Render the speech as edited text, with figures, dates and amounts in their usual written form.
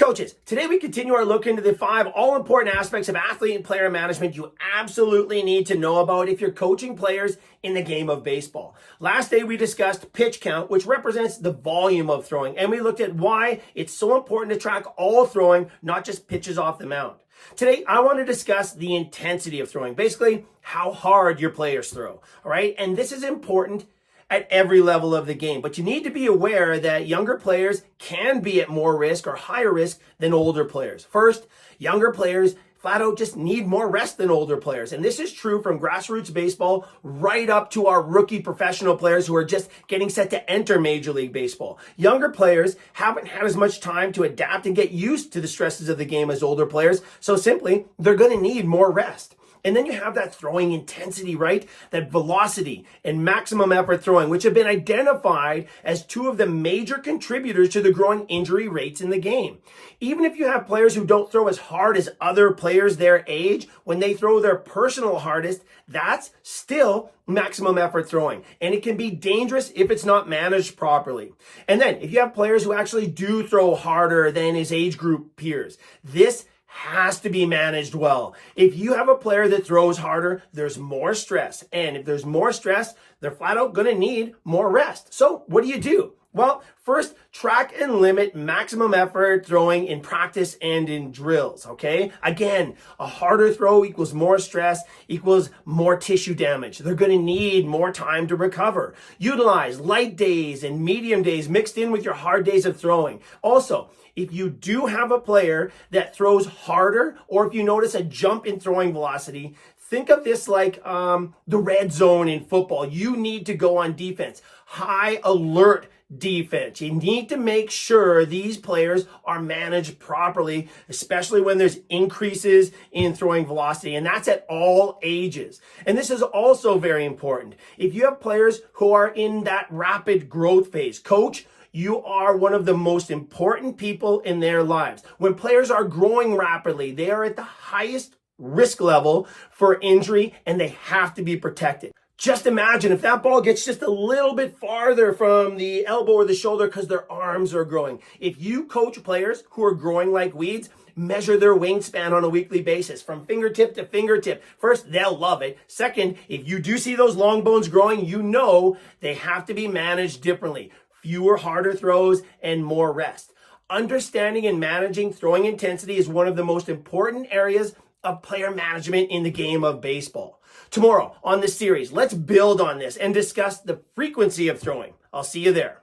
coaches, today we continue our look into the 5 all-important aspects of athlete and player management you absolutely need to know about if you're coaching players in the game of baseball. Last day we discussed pitch count, which represents the volume of throwing, and we looked at why it's so important to track all throwing, not just pitches off the mound. Today, I want to discuss the intensity of throwing, basically how hard your players throw, all right? And this is important at every level of the game. But you need to be aware that younger players can be at more risk or higher risk than older players. First, younger players flat out just need more rest than older players. And this is true from grassroots baseball right up to our rookie professional players who are just getting set to enter Major League Baseball. Younger players haven't had as much time to adapt and get used to the stresses of the game as older players. So simply, they're going to need more rest. And then you have that throwing intensity, right? That velocity and maximum effort throwing, which have been identified as 2 of the major contributors to the growing injury rates in the game. Even if you have players who don't throw as hard as other players their age, when they throw their personal hardest, that's still maximum effort throwing. And it can be dangerous if it's not managed properly. And then if you have players who actually do throw harder than his age group peers, this has to be managed well. If you have a player that throws harder, there's more stress. And if there's more stress, they're flat out going to need more rest. So what do? Well, first, track and limit maximum effort throwing in practice and in drills, okay? Again, a harder throw equals more stress, equals more tissue damage. They're going to need more time to recover. Utilize light days and medium days mixed in with your hard days of throwing. Also, if you do have a player that throws harder, or if you notice a jump in throwing velocity, think of this like the red zone in football. You need to go on defense. High alert defense. You need to make sure these players are managed properly, especially when there's increases in throwing velocity, and that's at all ages. And this is also very important. If you have players who are in that rapid growth phase, coach, you are one of the most important people in their lives. When players are growing rapidly, they are at the highest risk level for injury, and they have to be protected. Just imagine if that ball gets just a little bit farther from the elbow or the shoulder because their arms are growing. If you coach players who are growing like weeds, measure their wingspan on a weekly basis from fingertip to fingertip. First, they'll love it. Second, if you do see those long bones growing, you know they have to be managed differently. Fewer harder throws and more rest. Understanding and managing throwing intensity is one of the most important areas of player management in the game of baseball. Tomorrow on this series, let's build on this and discuss the frequency of throwing. I'll see you there.